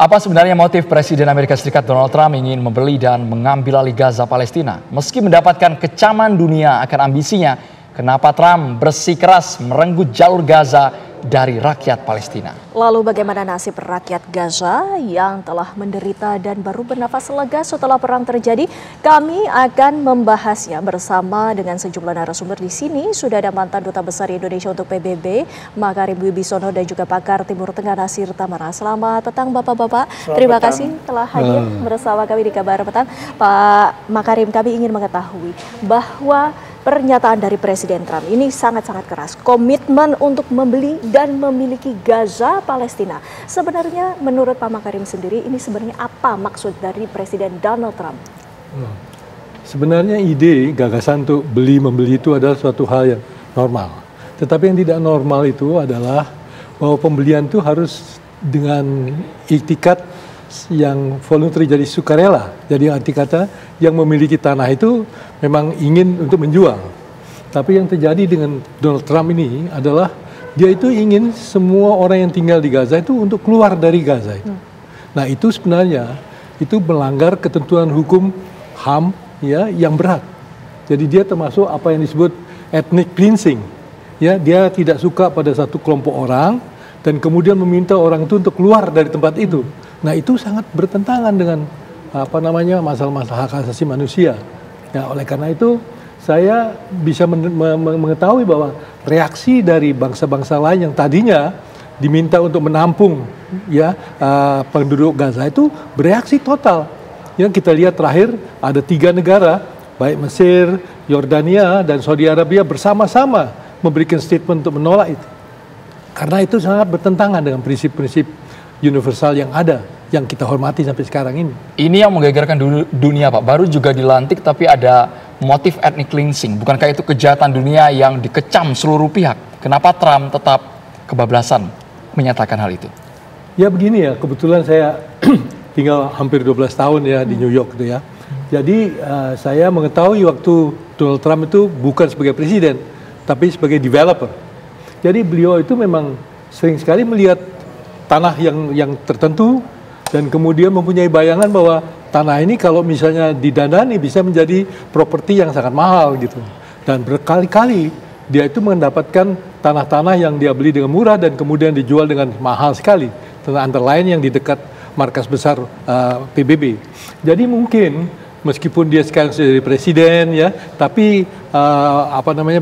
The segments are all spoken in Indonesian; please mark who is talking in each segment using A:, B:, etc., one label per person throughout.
A: Apa sebenarnya motif Presiden Amerika Serikat Donald Trump ingin membeli dan mengambil alih Gaza Palestina? Meski mendapatkan kecaman dunia akan ambisinya, kenapa Trump bersikeras merenggut jalur Gaza dari rakyat Palestina?
B: Lalu bagaimana nasib rakyat Gaza yang telah menderita dan baru bernafas lega setelah perang terjadi? Kami akan membahasnya bersama dengan sejumlah narasumber di sini. Sudah ada mantan Duta Besar Indonesia untuk PBB, Makarim Wibisono, dan juga pakar Timur Tengah Nasir Tamara. Selamat petang Bapak-Bapak. Terima kasih telah hadir bersama kami di Kabar Petang. Pak Makarim, kami ingin mengetahui bahwa pernyataan dari Presiden Trump ini sangat-sangat keras. Komitmen untuk membeli dan memiliki Gaza Palestina. Sebenarnya menurut Pak Makarim sendiri, ini sebenarnya apa maksud dari Presiden Donald Trump?
C: Sebenarnya ide gagasan untuk beli-membeli itu adalah suatu hal yang normal. Tetapi yang tidak normal itu adalah bahwa pembelian itu harus dengan iktikat yang voluntary, jadi sukarela. Jadi arti kata yang memiliki tanah itu memang ingin untuk menjual. Tapi yang terjadi dengan Donald Trump ini adalah dia itu ingin semua orang yang tinggal di Gaza itu untuk keluar dari Gaza itu. Nah itu sebenarnya itu melanggar ketentuan hukum HAM ya yang berat. Jadi dia termasuk apa yang disebut ethnic cleansing. Ya, dia tidak suka pada satu kelompok orang dan kemudian meminta orang itu untuk keluar dari tempat itu. Nah itu sangat bertentangan dengan masalah-masalah hak asasi manusia. Ya, oleh karena itu saya bisa mengetahui bahwa reaksi dari bangsa-bangsa lain yang tadinya diminta untuk menampung ya penduduk Gaza itu bereaksi total. Ya, kita lihat terakhir ada 3 negara, baik Mesir, Yordania, dan Saudi Arabia bersama-sama memberikan statement untuk menolak itu. Karena itu sangat bertentangan dengan prinsip-prinsip universal yang ada, yang kita hormati sampai sekarang ini. Ini
A: yang menggegerkan dunia, Pak. Baru juga dilantik tapi ada motif ethnic cleansing. Bukankah itu kejahatan dunia yang dikecam seluruh pihak? Kenapa Trump tetap kebablasan menyatakan hal itu?
C: Ya begini ya, kebetulan saya tinggal hampir 12 tahun ya di New York itu ya. Jadi saya mengetahui waktu Donald Trump itu bukan sebagai presiden, tapi sebagai developer. Jadi beliau itu memang sering sekali melihat tanah yang tertentu dan kemudian mempunyai bayangan bahwa tanah ini kalau misalnya didandani bisa menjadi properti yang sangat mahal gitu. Dan berkali-kali dia itu mendapatkan tanah-tanah yang dia beli dengan murah dan kemudian dijual dengan mahal sekali. Antara lain yang di dekat markas besar PBB. Jadi mungkin meskipun dia sekarang sudah jadi presiden ya, tapi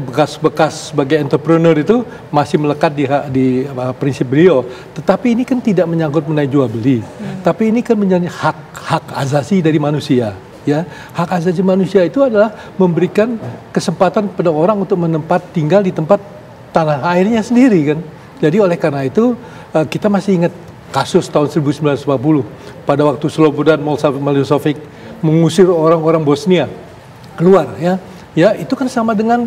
C: bekas-bekas sebagai entrepreneur itu masih melekat di prinsip beliau. Tetapi ini kan tidak menyangkut mengenai jual beli, tapi ini kan menjadi hak asasi dari manusia. Ya, hak asasi manusia itu adalah memberikan kesempatan kepada orang untuk tinggal di tempat tanah airnya sendiri kan. Jadi oleh karena itu kita masih ingat kasus tahun 1940 pada waktu Slobodan Milošević mengusir orang-orang Bosnia keluar ya itu kan sama dengan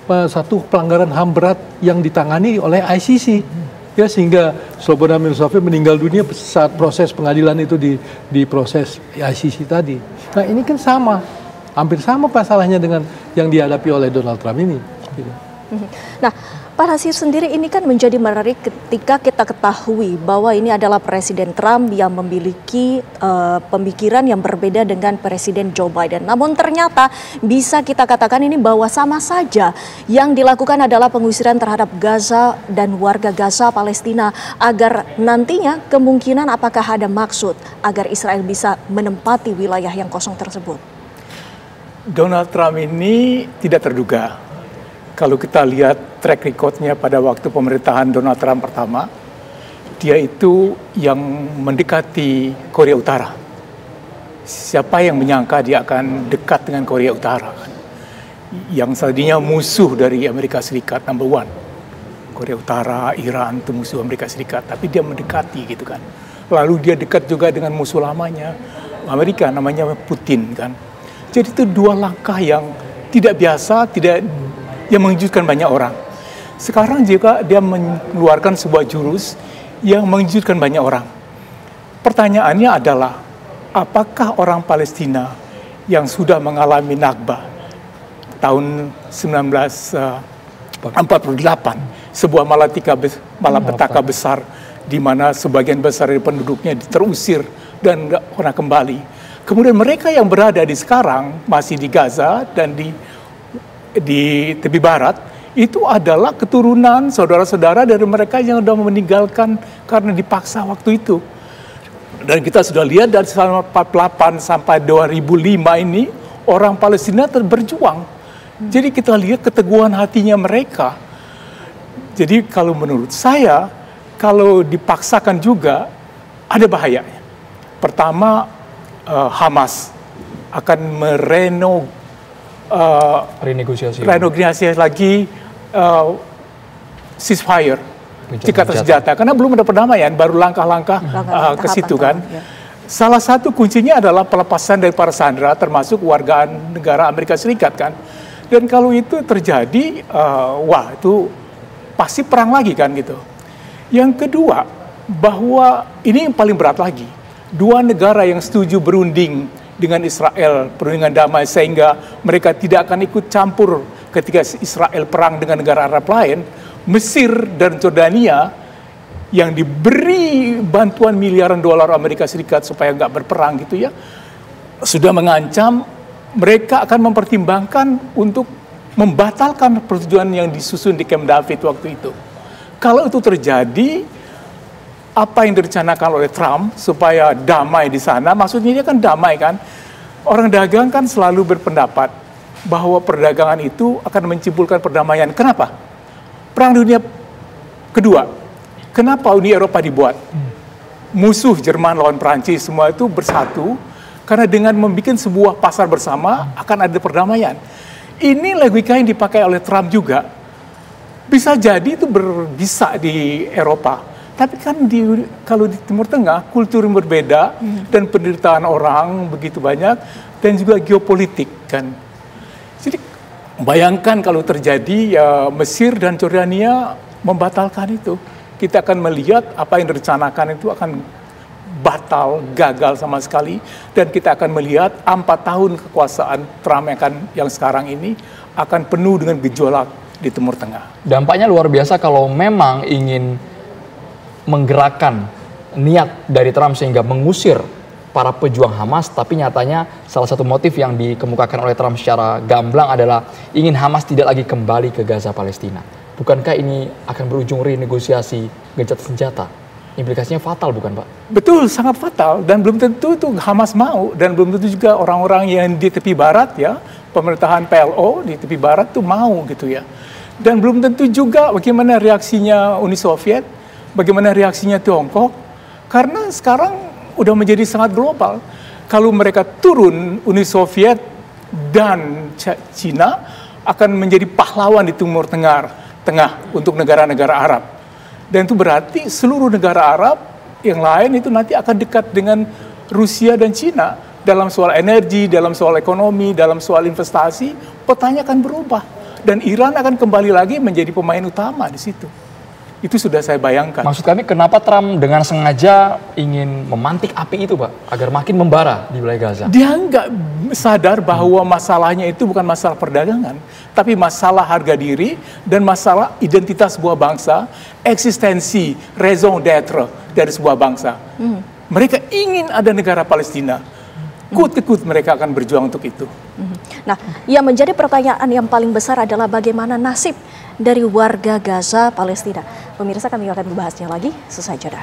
C: satu pelanggaran HAM berat yang ditangani oleh ICC ya, sehingga Slobodan Milošević meninggal dunia saat proses pengadilan itu di proses ICC tadi. Nah ini kan hampir sama masalahnya dengan yang dihadapi oleh Donald Trump ini gitu.
B: Nah, Pak Nasir sendiri ini kan menjadi menarik ketika kita ketahui bahwa ini adalah Presiden Trump yang memiliki pemikiran yang berbeda dengan Presiden Joe Biden. Namun ternyata bisa kita katakan ini bahwa sama saja yang dilakukan adalah pengusiran terhadap Gaza dan warga Gaza Palestina agar nantinya kemungkinan apakah ada maksud agar Israel bisa menempati wilayah yang kosong tersebut.
D: Donald Trump ini tidak terduga. Kalau kita lihat track record-nya pada waktu pemerintahan Donald Trump pertama, dia itu yang mendekati Korea Utara. Siapa yang menyangka dia akan dekat dengan Korea Utara? Yang tadinya musuh dari Amerika Serikat, number one. Korea Utara, Iran itu musuh Amerika Serikat, tapi dia mendekati gitu kan. Lalu dia dekat juga dengan musuh lamanya, Amerika, namanya Putin kan. Jadi itu 2 langkah yang tidak biasa, yang mengejutkan banyak orang. Sekarang juga dia mengeluarkan sebuah jurus yang mengejutkan banyak orang. Pertanyaannya adalah, apakah orang Palestina yang sudah mengalami Nakba tahun 1948, sebuah malapetaka besar di mana sebagian besar dari penduduknya terusir dan nggak pernah kembali. Kemudian mereka yang berada di sekarang masih di Gaza dan di tepi barat itu adalah keturunan saudara-saudara dari mereka yang sudah meninggalkan karena dipaksa waktu itu. Dan kita sudah lihat dari 1948 sampai 2005 ini orang Palestina berjuang. Jadi kita lihat keteguhan hatinya mereka. Jadi kalau menurut saya, kalau dipaksakan juga ada bahayanya. Pertama, Hamas akan renegosiasi lagi ceasefire, cekatan senjata, karena belum ada perdamaian, baru langkah-langkah ke situ kan. Ya. Salah satu kuncinya adalah pelepasan dari para sandera, termasuk warga negara Amerika Serikat kan. Dan kalau itu terjadi, wah itu pasti perang lagi kan gitu. Yang kedua, bahwa ini yang paling berat lagi. Dua negara yang setuju berunding dengan Israel, perundingan damai, sehingga mereka tidak akan ikut campur ketika Israel perang dengan negara Arab lain, Mesir dan Jordania yang diberi bantuan miliaran dolar Amerika Serikat supaya nggak berperang gitu ya, sudah mengancam mereka akan mempertimbangkan untuk membatalkan persetujuan yang disusun di Camp David waktu itu. Kalau itu terjadi, apa yang direncanakan oleh Trump supaya damai di sana, maksudnya dia kan damai kan. Orang dagang kan selalu berpendapat bahwa perdagangan itu akan mencimpulkan perdamaian. Kenapa? Perang Dunia Kedua, kenapa Uni Eropa dibuat? Musuh Jerman lawan Prancis semua itu bersatu, karena dengan membuat sebuah pasar bersama akan ada perdamaian. Ini logika yang dipakai oleh Trump juga. Bisa jadi itu bisa di Eropa. Tapi kan kalau di Timur Tengah, kultur yang berbeda dan penderitaan orang begitu banyak dan juga geopolitik kan. Jadi bayangkan kalau terjadi ya Mesir dan Jordania membatalkan itu. Kita akan melihat apa yang direncanakan itu akan batal, gagal sama sekali. Dan kita akan melihat 4 tahun kekuasaan Trump yang sekarang ini akan penuh dengan gejolak di Timur Tengah.
A: Dampaknya luar biasa kalau memang ingin menggerakkan niat dari Trump sehingga mengusir para pejuang Hamas, tapi nyatanya salah satu motif yang dikemukakan oleh Trump secara gamblang adalah ingin Hamas tidak lagi kembali ke Gaza Palestina. Bukankah ini akan berujung renegosiasi gencatan senjata? Implikasinya fatal bukan Pak?
D: Betul, sangat fatal, dan belum tentu itu Hamas mau, dan belum tentu juga orang-orang yang di tepi barat ya, pemerintahan PLO di tepi barat tuh mau gitu ya. Dan belum tentu juga bagaimana reaksinya Uni Soviet, bagaimana reaksinya Tiongkok, karena sekarang udah menjadi sangat global. Kalau mereka turun, Uni Soviet dan Cina akan menjadi pahlawan di Timur Tengah untuk negara-negara Arab. Dan itu berarti seluruh negara Arab yang lain itu nanti akan dekat dengan Rusia dan Cina dalam soal energi, dalam soal ekonomi, dalam soal investasi, petanya akan berubah. Dan Iran akan kembali lagi menjadi pemain utama di situ. Itu sudah saya bayangkan.
A: Maksud kami kenapa Trump dengan sengaja ingin memantik api itu Pak, agar makin membara di wilayah Gaza?
D: Dia nggak sadar bahwa masalahnya itu bukan masalah perdagangan, tapi masalah harga diri dan masalah identitas sebuah bangsa, eksistensi, raison d'être dari sebuah bangsa. Mereka ingin ada negara Palestina. Kut-kut mereka akan berjuang untuk itu.
B: Nah, yang menjadi pertanyaan yang paling besar adalah bagaimana nasib dari warga Gaza Palestina. Pemirsa, kami akan membahasnya lagi sesaat jeda.